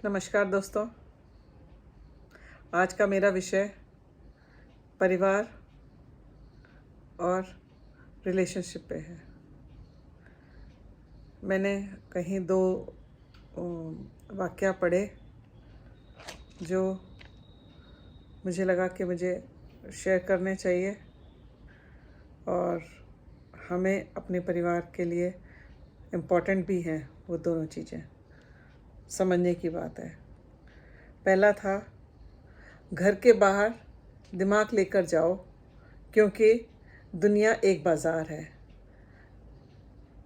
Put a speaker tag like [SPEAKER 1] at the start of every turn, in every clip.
[SPEAKER 1] नमस्कार दोस्तों। आज का मेरा विषय परिवार और रिलेशनशिप पे है। मैंने कहीं दो वाक़या पढ़े जो मुझे लगा कि मुझे शेयर करने चाहिए और हमें अपने परिवार के लिए इम्पोर्टेंट भी हैं वो दोनों चीज़ें, समझने की बात है। पहला था, घर के बाहर दिमाग लेकर जाओ क्योंकि दुनिया एक बाज़ार है।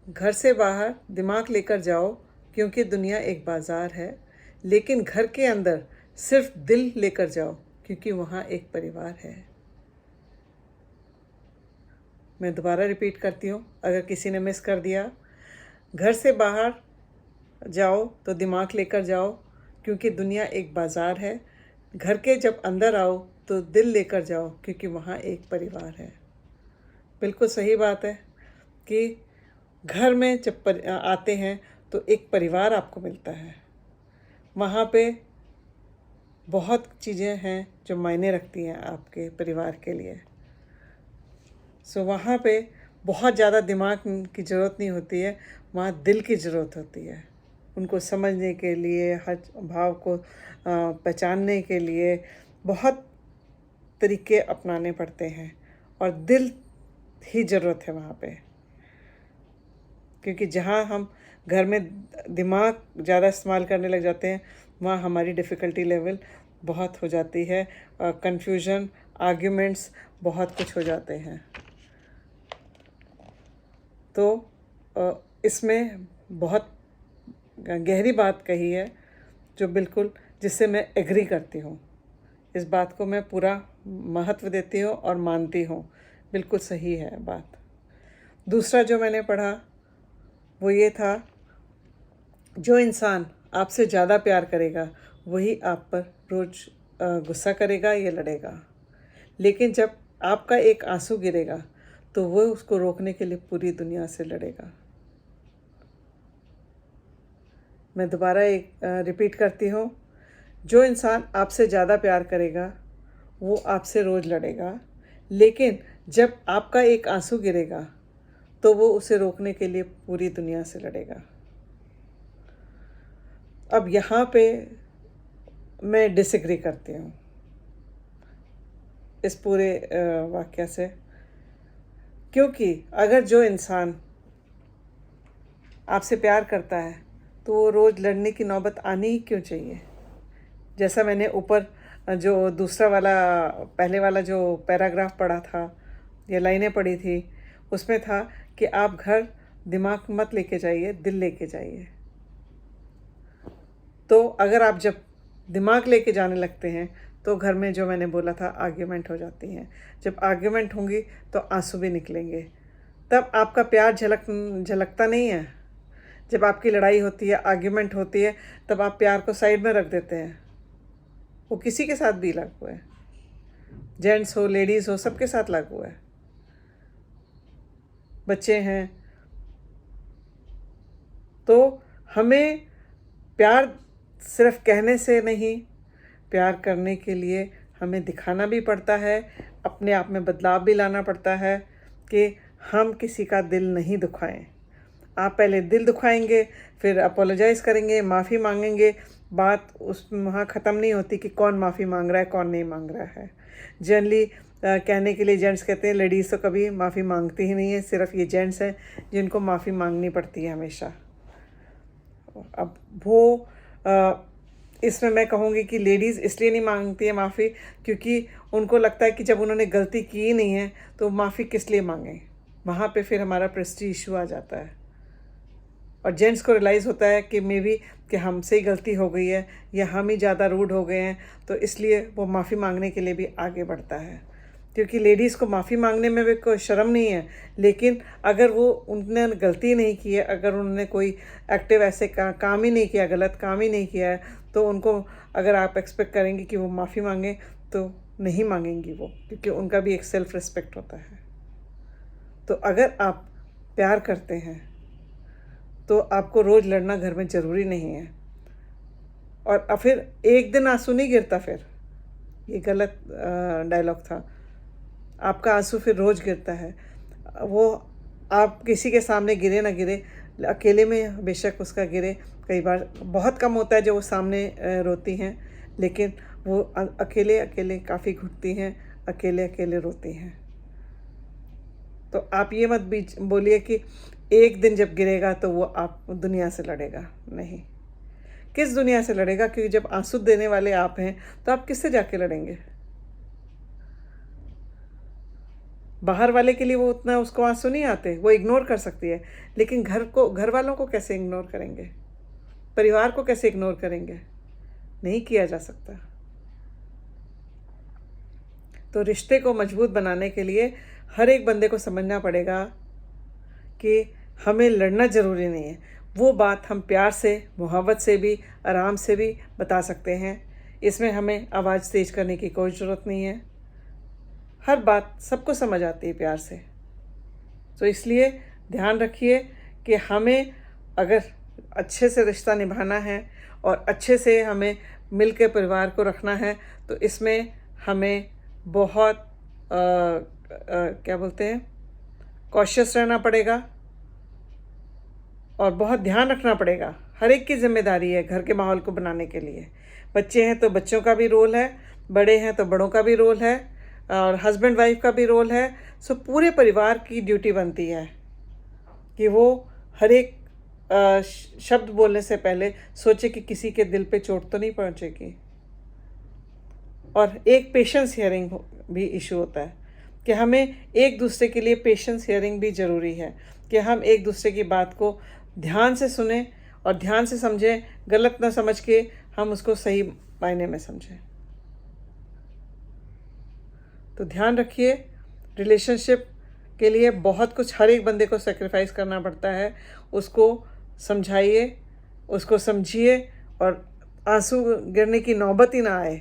[SPEAKER 1] घर से बाहर दिमाग लेकर जाओ क्योंकि दुनिया एक बाज़ार है, लेकिन घर के अंदर सिर्फ दिल लेकर जाओ क्योंकि वहाँ एक परिवार है। मैं दोबारा रिपीट करती हूँ, अगर किसी ने मिस कर दिया। घर से बाहर जाओ तो दिमाग लेकर जाओ क्योंकि दुनिया एक बाज़ार है। घर के जब अंदर आओ तो दिल लेकर जाओ क्योंकि वहाँ एक परिवार है। बिल्कुल सही बात है कि घर में जब आते हैं तो एक परिवार आपको मिलता है। वहाँ पे बहुत चीज़ें हैं जो मायने रखती हैं आपके परिवार के लिए। वहाँ पे बहुत ज़्यादा दिमाग की ज़रूरत नहीं होती है, वहाँ दिल की ज़रूरत होती है। उनको समझने के लिए, हर भाव को पहचानने के लिए बहुत तरीके अपनाने पड़ते हैं और दिल ही ज़रूरत है वहाँ पे। क्योंकि जहाँ हम घर में दिमाग ज़्यादा इस्तेमाल करने लग जाते हैं, वहाँ हमारी डिफ़िकल्टी लेवल बहुत हो जाती है, कन्फ्यूजन, आर्ग्यूमेंट्स बहुत कुछ हो जाते हैं। तो इसमें बहुत गहरी बात कही है जो बिल्कुल जिससे मैं एग्री करती हूँ। इस बात को मैं पूरा महत्व देती हूँ और मानती हूँ, बिल्कुल सही है बात। दूसरा जो मैंने पढ़ा वो ये था, जो इंसान आपसे ज़्यादा प्यार करेगा वही आप पर रोज़ गुस्सा करेगा या लड़ेगा, लेकिन जब आपका एक आंसू गिरेगा तो वो उसको रोकने के लिए पूरी दुनिया से लड़ेगा। मैं दोबारा एक रिपीट करती हूँ, जो इंसान आपसे ज़्यादा प्यार करेगा वो आपसे रोज़ लड़ेगा, लेकिन जब आपका एक आंसू गिरेगा तो वो उसे रोकने के लिए पूरी दुनिया से लड़ेगा। अब यहाँ पे मैं डिसएग्री करती हूँ इस पूरे वाक्य से, क्योंकि अगर जो इंसान आपसे प्यार करता है तो वो रोज़ लड़ने की नौबत आनी ही क्यों चाहिए। जैसा मैंने ऊपर जो दूसरा वाला पहले वाला जो पैराग्राफ पढ़ा था या लाइनें पढ़ी थी, उसमें था कि आप घर दिमाग मत लेके जाइए, दिल लेके जाइए। तो अगर आप जब दिमाग लेके जाने लगते हैं तो घर में, जो मैंने बोला था, आर्ग्यूमेंट हो जाती हैं। जब आर्ग्यूमेंट होंगी तो आंसू भी निकलेंगे, तब आपका प्यार झलकता नहीं है। जब आपकी लड़ाई होती है, आर्ग्यूमेंट होती है, तब आप प्यार को साइड में रख देते हैं। वो किसी के साथ भी लागू है, जेंट्स हो, लेडीज़ हो, सबके साथ लागू है। बच्चे हैं, तो हमें प्यार सिर्फ कहने से नहीं, प्यार करने के लिए हमें दिखाना भी पड़ता है, अपने आप में बदलाव भी लाना पड़ता है कि हम किसी का दिल नहीं दुखाएं। आप पहले दिल दुखाएंगे, फिर अपोलोजाइज़ करेंगे, माफ़ी मांगेंगे। बात उस वहाँ ख़त्म नहीं होती कि कौन माफ़ी मांग रहा है, कौन नहीं मांग रहा है। जनरली कहने के लिए जेंट्स कहते हैं, लेडीज़ तो कभी माफ़ी मांगती ही नहीं है, सिर्फ ये जेंट्स हैं जिनको माफ़ी मांगनी पड़ती है हमेशा। अब वो इसमें मैं कहूँगी कि लेडीज़ इसलिए नहीं मांगती है माफ़ी क्योंकि उनको लगता है कि जब उन्होंने गलती की ही नहीं है तो माफ़ी किस लिए मांगें। वहाँ पे फिर हमारा प्रेस्टीज इशू आ जाता है और जेंट्स को रियलाइज़ होता है कि मे बी कि हमसे ही गलती हो गई है या हम ही ज़्यादा रूड हो गए हैं, तो इसलिए वो माफ़ी मांगने के लिए भी आगे बढ़ता है। क्योंकि लेडीज़ को माफ़ी मांगने में भी कोई शर्म नहीं है, लेकिन अगर वो उनने गलती नहीं की है, अगर उन्होंने कोई एक्टिव ऐसे काम ही नहीं किया, गलत काम ही नहीं किया है, तो उनको अगर आप एक्सपेक्ट करेंगे कि वो माफ़ी मांगे तो नहीं मांगेंगी वो, क्योंकि उनका भी एक सेल्फ रिस्पेक्ट होता है। तो अगर आप प्यार करते हैं तो आपको रोज़ लड़ना घर में ज़रूरी नहीं है। और फिर एक दिन आंसू नहीं गिरता, फिर ये गलत डायलॉग था। आपका आंसू फिर रोज़ गिरता है। वो आप किसी के सामने गिरे ना गिरे, अकेले में बेशक उसका गिरे। कई बार बहुत कम होता है जो वो सामने रोती हैं, लेकिन वो अकेले अकेले काफ़ी घुटती हैं, अकेले अकेले रोती हैं। तो आप ये मत बीच बोलिए कि एक दिन जब गिरेगा तो वो आप दुनिया से लड़ेगा। नहीं, किस दुनिया से लड़ेगा? क्योंकि जब आंसू देने वाले आप हैं तो आप किससे जाके लड़ेंगे? बाहर वाले के लिए वो उतना उसको आंसू नहीं आते, वो इग्नोर कर सकती है, लेकिन घर वालों को कैसे इग्नोर करेंगे? परिवार को कैसे इग्नोर करेंगे? नहीं किया जा सकता। तो रिश्ते को मजबूत बनाने के लिए हर एक बंदे को समझना पड़ेगा कि हमें लड़ना ज़रूरी नहीं है। वो बात हम प्यार से, मोहब्बत से भी, आराम से भी बता सकते हैं। इसमें हमें आवाज़ तेज़ करने की कोई ज़रूरत नहीं है। हर बात सबको समझ आती है प्यार से। तो इसलिए ध्यान रखिए कि हमें अगर अच्छे से रिश्ता निभाना है और अच्छे से हमें मिल के परिवार को रखना है, तो इसमें हमें बहुत क्या बोलते हैं, कॉशियस रहना पड़ेगा और बहुत ध्यान रखना पड़ेगा। हर एक की जिम्मेदारी है घर के माहौल को बनाने के लिए। बच्चे हैं तो बच्चों का भी रोल है, बड़े हैं तो बड़ों का भी रोल है, और हस्बैंड वाइफ का भी रोल है। सो पूरे परिवार की ड्यूटी बनती है कि वो हर एक शब्द बोलने से पहले सोचे कि किसी के दिल पे चोट तो नहीं पहुंचेगी। और एक पेशेंस हियरिंग भी इशू होता है कि हमें एक दूसरे के लिए पेशेंस हियरिंग भी ज़रूरी है कि हम एक दूसरे की बात को ध्यान से सुने और ध्यान से समझें, गलत ना समझ के हम उसको सही मायने में समझें। तो ध्यान रखिए, रिलेशनशिप के लिए बहुत कुछ हर एक बंदे को सेक्रीफाइस करना पड़ता है। उसको समझाइए, उसको समझिए और आंसू गिरने की नौबत ही ना आए,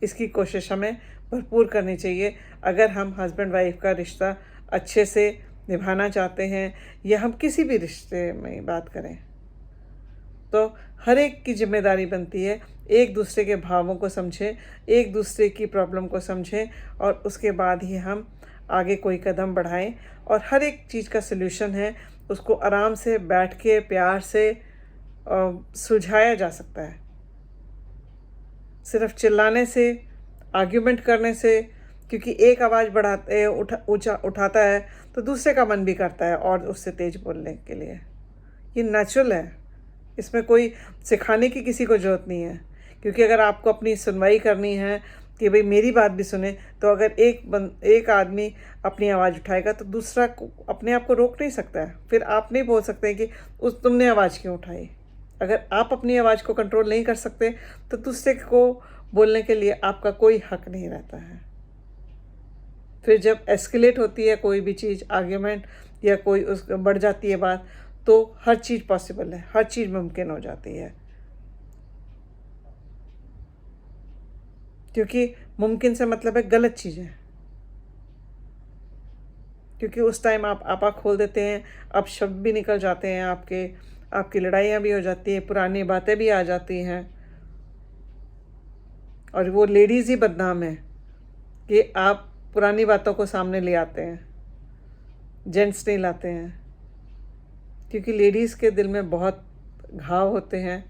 [SPEAKER 1] इसकी कोशिश हमें भरपूर करनी चाहिए अगर हम हस्बैंड वाइफ का रिश्ता अच्छे से निभाना चाहते हैं, या हम किसी भी रिश्ते में बात करें। तो हर एक की जिम्मेदारी बनती है एक दूसरे के भावों को समझें, एक दूसरे की प्रॉब्लम को समझें, और उसके बाद ही हम आगे कोई कदम बढ़ाएं। और हर एक चीज़ का सलूशन है, उसको आराम से बैठ के प्यार से सुलझाया जा सकता है। सिर्फ चिल्लाने से, आर्ग्यूमेंट करने से, क्योंकि एक आवाज़ बढ़ाते उठाता है तो दूसरे का मन भी करता है और उससे तेज बोलने के लिए। ये नेचुरल है, इसमें कोई सिखाने की किसी को ज़रूरत नहीं है। क्योंकि अगर आपको अपनी सुनवाई करनी है कि भाई मेरी बात भी सुने, तो अगर एक आदमी अपनी आवाज़ उठाएगा तो दूसरा अपने आप को रोक नहीं सकता है। फिर आप नहीं बोल सकते कि तुमने आवाज़ क्यों उठाई। अगर आप अपनी आवाज़ को कंट्रोल नहीं कर सकते तो दूसरे को बोलने के लिए आपका कोई हक नहीं रहता है। फिर जब एस्केलेट होती है कोई भी चीज़, आर्ग्यूमेंट या कोई उस बढ़ जाती है बात, तो हर चीज़ पॉसिबल है, हर चीज़ मुमकिन हो जाती है। क्योंकि मुमकिन से मतलब है गलत चीज़ें। क्योंकि उस टाइम आप आपा खोल देते हैं, अब शब्द भी निकल जाते हैं आपकी लड़ाइयाँ भी हो जाती हैं, पुरानी बातें भी आ जाती हैं। और वो लेडीज़ ही बदनाम है कि आप पुरानी बातों को सामने ले आते हैं, जेंट्स नहीं लाते हैं। क्योंकि लेडीज़ के दिल में बहुत घाव होते हैं,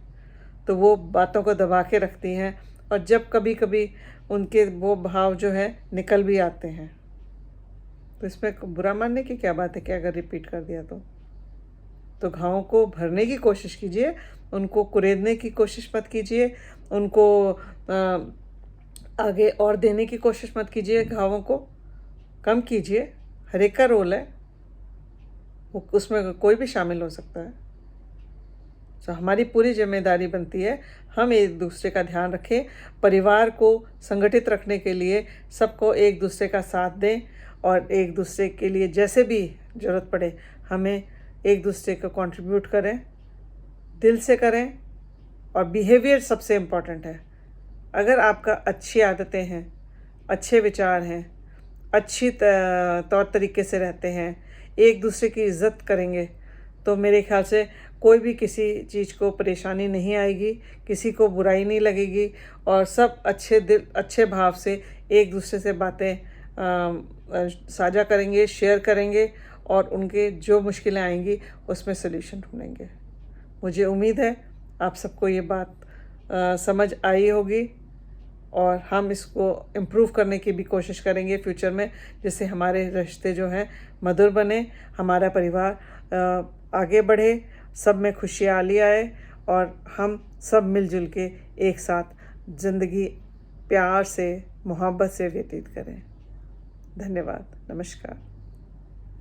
[SPEAKER 1] तो वो बातों को दबा के रखती हैं, और जब कभी कभी उनके वो भाव जो है निकल भी आते हैं। तो इसमें बुरा मानने की क्या बात है कि अगर रिपीट कर दिया तो घावों को भरने की कोशिश कीजिए, उनको कुरेदने की कोशिश मत कीजिए, उनको आगे और देने की कोशिश मत कीजिए, घावों को कम कीजिए। हर एक का रोल है, उसमें कोई भी शामिल हो सकता है। तो हमारी पूरी जिम्मेदारी बनती है हम एक दूसरे का ध्यान रखें, परिवार को संगठित रखने के लिए सबको एक दूसरे का साथ दें, और एक दूसरे के लिए जैसे भी ज़रूरत पड़े हमें एक दूसरे को कंट्रीब्यूट करें, दिल से करें। और बिहेवियर सबसे इम्पॉर्टेंट है। अगर आपका अच्छी आदतें हैं, अच्छे विचार हैं, अच्छी तौर तरीके से रहते हैं, एक दूसरे की इज़्ज़त करेंगे, तो मेरे ख्याल से कोई भी किसी चीज़ को परेशानी नहीं आएगी, किसी को बुराई नहीं लगेगी और सब अच्छे भाव से एक दूसरे से बातें साझा करेंगे, शेयर करेंगे और उनके जो मुश्किलें आएंगी उसमें सल्यूशन ढूंढेंगे। मुझे उम्मीद है आप सबको ये बात समझ आई होगी और हम इसको इम्प्रूव करने की भी कोशिश करेंगे फ्यूचर में, जिससे हमारे रिश्ते जो हैं मधुर बने, हमारा परिवार आगे बढ़े, सब में खुशहाली आए और हम सब मिलजुल के एक साथ ज़िंदगी प्यार से, मोहब्बत से व्यतीत करें। धन्यवाद। नमस्कार।